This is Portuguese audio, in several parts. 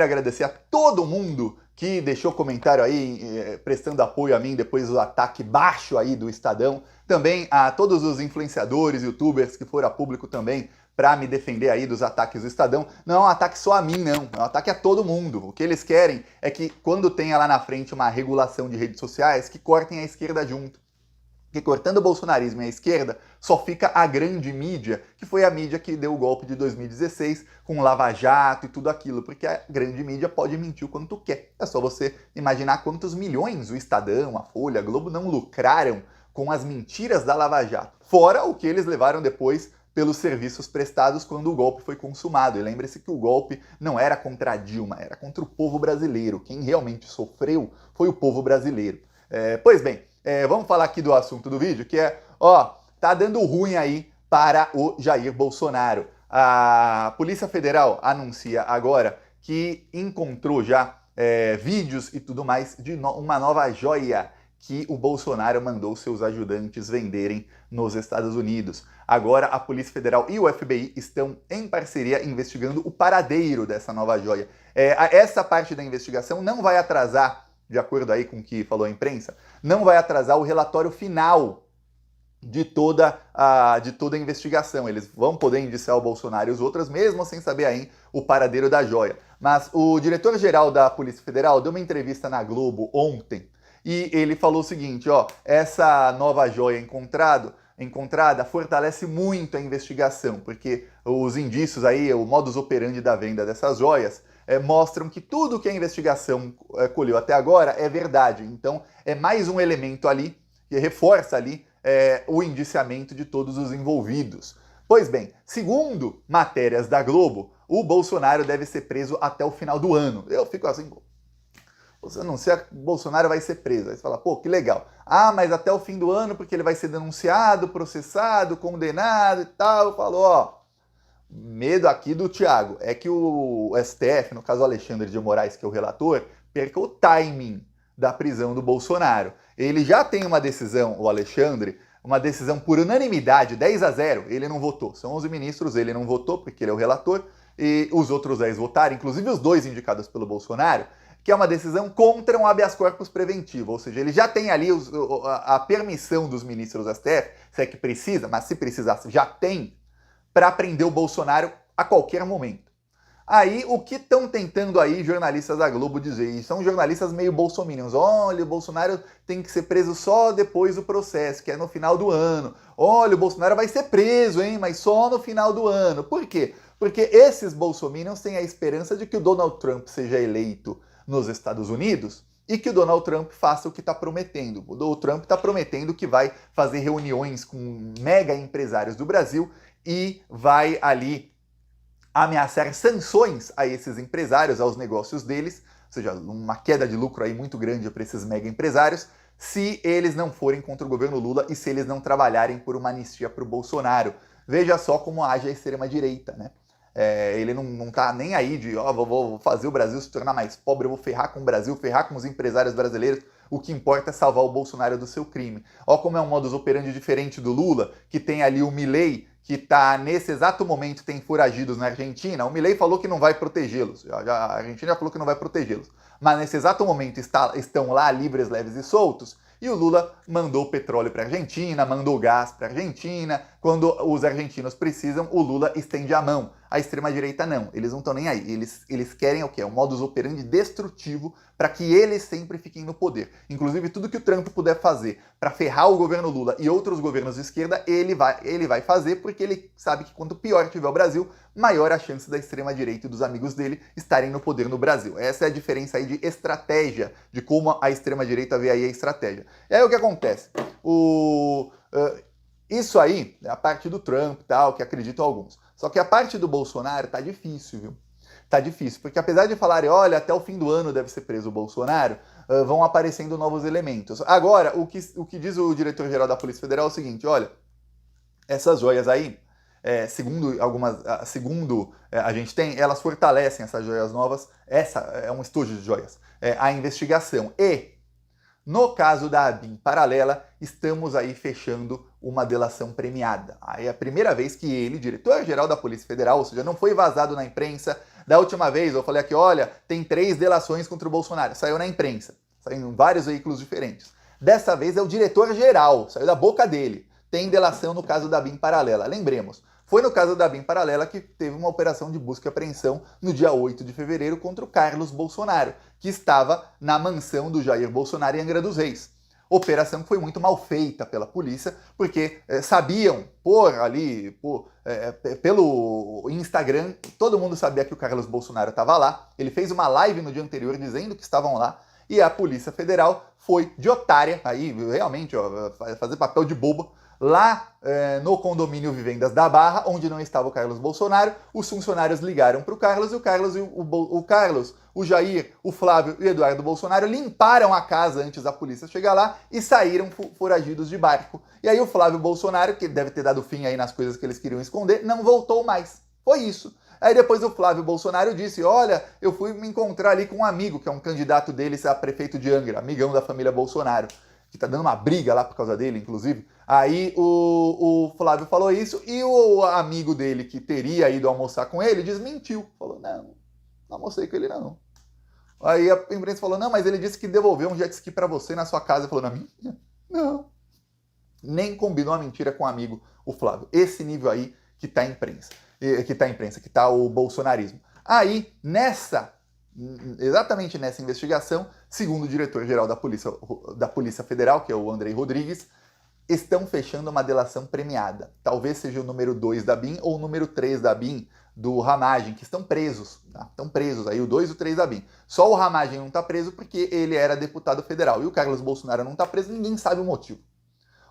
Agradecer a todo mundo que deixou comentário aí, prestando apoio a mim depois do ataque baixo aí do Estadão. Também a todos os influenciadores, youtubers que foram a público também para me defender aí dos ataques do Estadão. Não é um ataque só a mim, não. É um ataque a todo mundo. O que eles querem é que quando tenha lá na frente uma regulação de redes sociais, que cortem a esquerda junto. Porque cortando o bolsonarismo e a esquerda, só fica a grande mídia, que foi a mídia que deu o golpe de 2016, com Lava Jato e tudo aquilo, porque a grande mídia pode mentir o quanto quer. É só você imaginar quantos milhões o Estadão, a Folha, a Globo não lucraram com as mentiras da Lava Jato. Fora o que eles levaram depois pelos serviços prestados quando o golpe foi consumado. E lembre-se que o golpe não era contra a Dilma, era contra o povo brasileiro. Quem realmente sofreu foi o povo brasileiro. Pois bem, vamos falar aqui do assunto do vídeo, que é, tá dando ruim aí para o Jair Bolsonaro. A Polícia Federal anuncia agora que encontrou já vídeos e tudo mais de uma nova joia que o Bolsonaro mandou seus ajudantes venderem nos Estados Unidos. Agora a Polícia Federal e o FBI estão em parceria investigando o paradeiro dessa nova joia. Essa parte da investigação não vai atrasar, de acordo aí com o que falou a imprensa, não vai atrasar o relatório final de toda a investigação. Eles vão poder indiciar o Bolsonaro e os outros, mesmo sem saber ainda o paradeiro da joia. Mas o diretor-geral da Polícia Federal deu uma entrevista na Globo ontem e ele falou o seguinte, essa nova joia encontrada fortalece muito a investigação, porque os indícios aí, o modus operandi da venda dessas joias, mostram que tudo que a investigação colheu até agora é verdade. Então, é mais um elemento ali que reforça ali o indiciamento de todos os envolvidos. Pois bem, segundo matérias da Globo, o Bolsonaro deve ser preso até o final do ano. Eu fico assim, você anuncia que o Bolsonaro vai ser preso. Aí você fala, pô, que legal. Ah, mas até o fim do ano, porque ele vai ser denunciado, processado, condenado e tal. Eu falo, medo aqui do Thiago é que o STF, no caso o Alexandre de Moraes, que é o relator, perca o timing da prisão do Bolsonaro. Ele já tem uma decisão, o Alexandre, uma decisão por unanimidade, 10-0, ele não votou. São 11 ministros, ele não votou porque ele é o relator, e os outros 10 votaram, inclusive os 2 indicados pelo Bolsonaro, que é uma decisão contra um habeas corpus preventivo, ou seja, ele já tem ali a permissão dos ministros do STF, se é que precisa, mas se precisasse, já tem, para prender o Bolsonaro a qualquer momento. Aí, o que estão tentando aí jornalistas da Globo dizer? E são jornalistas meio bolsominions. Olha, o Bolsonaro tem que ser preso só depois do processo, que é no final do ano. Olha, o Bolsonaro vai ser preso, hein? Mas só no final do ano. Por quê? Porque esses bolsominions têm a esperança de que o Donald Trump seja eleito nos Estados Unidos e que o Donald Trump faça o que está prometendo. O Donald Trump está prometendo que vai fazer reuniões com mega empresários do Brasil e vai ali ameaçar sanções a esses empresários, aos negócios deles, ou seja, uma queda de lucro aí muito grande para esses mega empresários, se eles não forem contra o governo Lula e se eles não trabalharem por uma anistia para o Bolsonaro. Veja só como age a extrema-direita, né? Ele não tá nem aí de, vou fazer o Brasil se tornar mais pobre, eu vou ferrar com o Brasil, ferrar com os empresários brasileiros. O que importa é salvar o Bolsonaro do seu crime. Olha como é um modus operandi diferente do Lula, que tem ali o Milei, que está nesse exato momento tem foragidos na Argentina. O Milei falou que não vai protegê-los. A Argentina já falou que não vai protegê-los. Mas nesse exato momento estão lá livres, leves e soltos. E o Lula mandou petróleo para a Argentina, mandou gás para a Argentina. Quando os argentinos precisam, o Lula estende a mão. A extrema-direita não, eles não estão nem aí. Eles querem o quê? Um modus operandi destrutivo para que eles sempre fiquem no poder. Inclusive, tudo que o Trump puder fazer para ferrar o governo Lula e outros governos de esquerda, ele vai fazer, porque ele sabe que quanto pior tiver o Brasil, maior a chance da extrema-direita e dos amigos dele estarem no poder no Brasil. Essa é a diferença aí de estratégia, de como a extrema-direita vê aí a estratégia. E aí o que acontece? Isso aí é a parte do Trump, tal, que acreditam alguns. Só que a parte do Bolsonaro tá difícil, viu? Tá difícil, porque apesar de falarem, olha, até o fim do ano deve ser preso o Bolsonaro, vão aparecendo novos elementos. Agora, o que diz o diretor-geral da Polícia Federal é o seguinte, olha, essas joias aí, segundo a gente tem, elas fortalecem essas joias novas, essa é um estojo de joias, a investigação. E, no caso da ABIN paralela, estamos aí fechando uma delação premiada. Aí é a primeira vez que ele, diretor-geral da Polícia Federal, ou seja, não foi vazado na imprensa, Da última vez eu falei aqui, olha, tem 3 delações contra o Bolsonaro. Saiu na imprensa, saiu em vários veículos diferentes. Dessa vez é o diretor-geral, saiu da boca dele. Tem delação no caso da BIM Paralela. Lembremos, foi no caso da BIM Paralela que teve uma operação de busca e apreensão no dia 8 de fevereiro contra o Carlos Bolsonaro, que estava na mansão do Jair Bolsonaro em Angra dos Reis. Operação que foi muito mal feita pela polícia, porque sabiam, pelo Instagram, todo mundo sabia que o Carlos Bolsonaro estava lá. Ele fez uma live no dia anterior dizendo que estavam lá, e a Polícia Federal foi de otária, aí realmente fazer papel de boba, lá no condomínio Vivendas da Barra, onde não estava o Carlos Bolsonaro. Os funcionários ligaram para o Carlos, o Jair, o Flávio e o Eduardo Bolsonaro limparam a casa antes da polícia chegar lá e saíram foragidos de barco. E aí o Flávio Bolsonaro, que deve ter dado fim aí nas coisas que eles queriam esconder, não voltou mais. Foi isso. Aí depois o Flávio Bolsonaro disse, olha, eu fui me encontrar ali com um amigo, que é um candidato deles a prefeito de Angra, amigão da família Bolsonaro, que tá dando uma briga lá por causa dele, inclusive. Aí o Flávio falou isso e o amigo dele, que teria ido almoçar com ele, desmentiu. Falou, não almocei com ele não. Aí a imprensa falou, não, mas ele disse que devolveu um jet ski pra você na sua casa. Ele falou, na minha? Não. Nem combinou a mentira com o amigo, o Flávio. Esse nível aí que tá a imprensa. Que tá o bolsonarismo. Aí, exatamente nessa investigação, segundo o diretor-geral da Polícia Federal, que é o Andrei Rodrigues, estão fechando uma delação premiada. Talvez seja o número 2 da BIM ou o número 3 da BIM, do Ramagem, que estão presos. Tá? Estão presos aí, o 2 e o 3 da BIM. Só o Ramagem não está preso porque ele era deputado federal. E o Carlos Bolsonaro não está preso, ninguém sabe o motivo.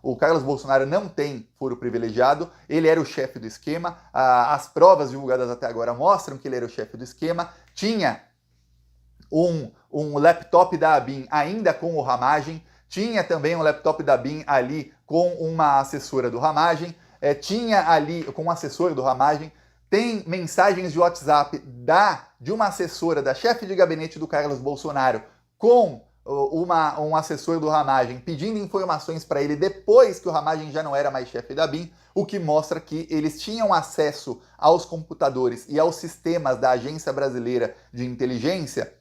O Carlos Bolsonaro não tem foro privilegiado, ele era o chefe do esquema, as provas divulgadas até agora mostram que ele era o chefe do esquema, tinha um laptop da ABIN ainda com o Ramagem, tinha também um laptop da BIM ali com uma assessora do Ramagem, tinha ali com um assessor do Ramagem, tem mensagens de WhatsApp de uma assessora, da chefe de gabinete do Carlos Bolsonaro, com um assessor do Ramagem pedindo informações para ele depois que o Ramagem já não era mais chefe da BIM, o que mostra que eles tinham acesso aos computadores e aos sistemas da Agência Brasileira de Inteligência,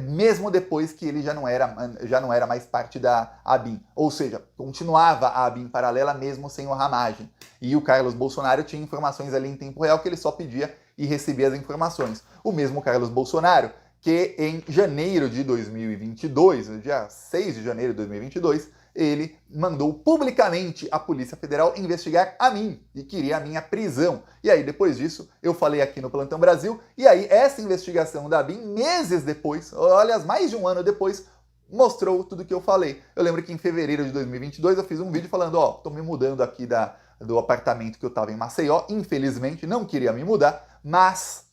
mesmo depois que ele já não era mais parte da ABIN. Ou seja, continuava a ABIN paralela mesmo sem o Ramagem. E o Carlos Bolsonaro tinha informações ali em tempo real que ele só pedia e recebia as informações. O mesmo Carlos Bolsonaro que em janeiro de 2022, no dia 6 de janeiro de 2022, ele mandou publicamente a Polícia Federal investigar a mim e queria a minha prisão. E aí, depois disso, eu falei aqui no Plantão Brasil, e aí essa investigação da BIM, meses depois, aliás, mais de um ano depois, mostrou tudo o que eu falei. Eu lembro que em fevereiro de 2022 eu fiz um vídeo falando, tô me mudando aqui do apartamento que eu estava em Maceió, infelizmente, não queria me mudar, mas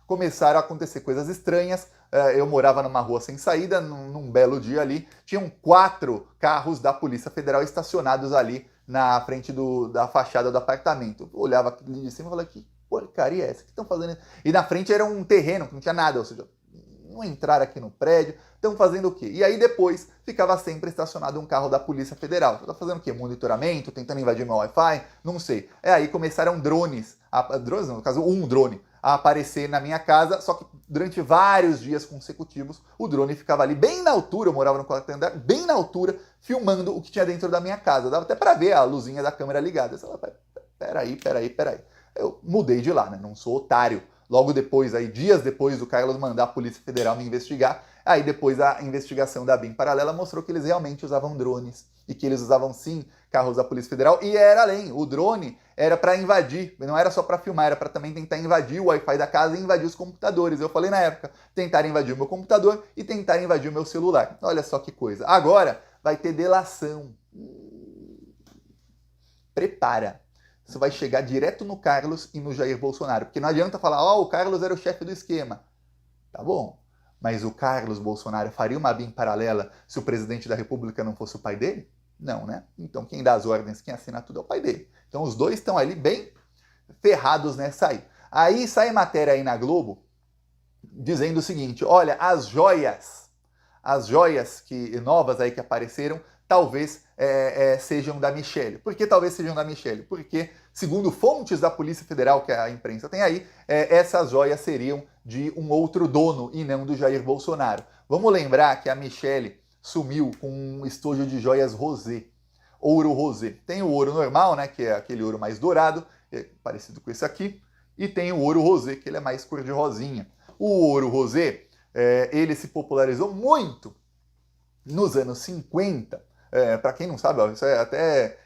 começaram a acontecer coisas estranhas. Eu morava numa rua sem saída, num belo dia ali, tinham 4 carros da Polícia Federal estacionados ali na frente da fachada do apartamento. Eu olhava aqui de cima e falava, que porcaria é essa? O que estão fazendo? E na frente era um terreno que não tinha nada, ou seja, não entraram aqui no prédio, estão fazendo o quê? E aí depois ficava sempre estacionado um carro da Polícia Federal. Tá fazendo o quê? Monitoramento, tentando invadir meu Wi-Fi? Não sei. Aí começaram drones, no caso um drone, a aparecer na minha casa, só que durante vários dias consecutivos o drone ficava ali bem na altura, eu morava no 4º andar, bem na altura, filmando o que tinha dentro da minha casa. Dava até para ver a luzinha da câmera ligada. Eu falei, peraí. Eu mudei de lá, né? Não sou otário. Logo depois, aí, dias depois do Carlos mandar a Polícia Federal me investigar, aí depois a investigação da BIM paralela mostrou que eles realmente usavam drones e que eles usavam sim carros da Polícia Federal, e era além, o drone era para invadir, não era só para filmar, era para também tentar invadir o Wi-Fi da casa e invadir os computadores. Eu falei na época, tentar invadir o meu computador e tentar invadir o meu celular. Olha só que coisa. Agora vai ter delação. Prepara. Isso vai chegar direto no Carlos e no Jair Bolsonaro. Porque não adianta falar, o Carlos era o chefe do esquema. Tá bom, mas o Carlos Bolsonaro faria uma BIM paralela se o presidente da República não fosse o pai dele? Não, né? Então quem dá as ordens, quem assina tudo é o pai dele. Então os dois estão ali bem ferrados nessa aí. Aí sai matéria aí na Globo dizendo o seguinte, olha, as joias que novas aí que apareceram talvez sejam da Michelle. Por que talvez sejam da Michelle? Porque, segundo fontes da Polícia Federal, que a imprensa tem aí, essas joias seriam de um outro dono e não do Jair Bolsonaro. Vamos lembrar que a Michelle sumiu com um estojo de joias rosé, ouro rosé. Tem o ouro normal, né, que é aquele ouro mais dourado, parecido com esse aqui, e tem o ouro rosé, que ele é mais cor de rosinha. O ouro rosé, ele se popularizou muito nos anos 50. Para quem não sabe, ó, isso é até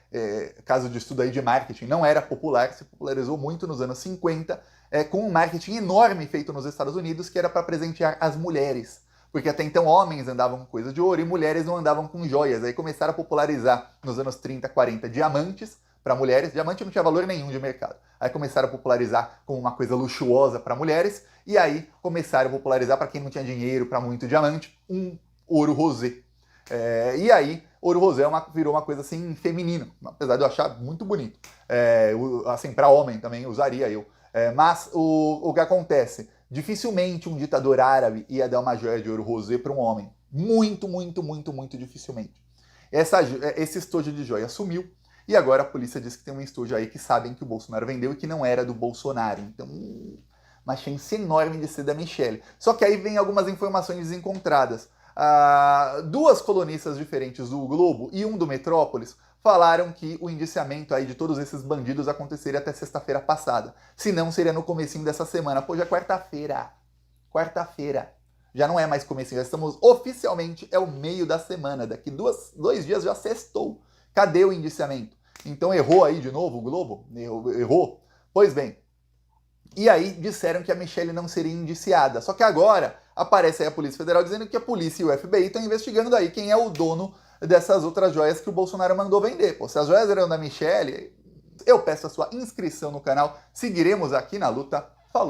caso de estudo aí de marketing, não era popular, se popularizou muito nos anos 50, com um marketing enorme feito nos Estados Unidos, que era para presentear as mulheres. Porque até então homens andavam com coisa de ouro e mulheres não andavam com joias. Aí começaram a popularizar nos anos 30, 40 diamantes para mulheres. Diamante não tinha valor nenhum de mercado. Aí começaram a popularizar como uma coisa luxuosa para mulheres. E aí começaram a popularizar para quem não tinha dinheiro para muito diamante, um ouro rosé. E aí, ouro rosé virou uma coisa assim feminina, apesar de eu achar muito bonito. Assim, para homem também usaria eu. Mas o que acontece? Dificilmente um ditador árabe ia dar uma joia de ouro rosé para um homem. Muito, muito, muito, muito dificilmente. Esse estojo de joia sumiu e agora a polícia diz que tem um estojo aí que sabem que o Bolsonaro vendeu e que não era do Bolsonaro. Então, uma chance enorme de ser da Michelle. Só que aí vem algumas informações desencontradas. Duas colunistas diferentes do Globo e um do Metrópolis falaram que o indiciamento aí de todos esses bandidos aconteceria até sexta-feira passada. Se não, seria no comecinho dessa semana. Pô, já é quarta-feira. Quarta-feira. Já não é mais comecinho, já estamos oficialmente, é o meio da semana. Daqui 2 dias já sextou. Cadê o indiciamento? Então errou aí de novo o Globo? Errou? Pois bem. E aí disseram que a Michelle não seria indiciada. Só que agora aparece aí a Polícia Federal dizendo que a polícia e o FBI estão investigando aí quem é o dono dessas outras joias que o Bolsonaro mandou vender. Pô, se as joias eram da Michelle, eu peço a sua inscrição no canal. Seguiremos aqui na luta. Falou!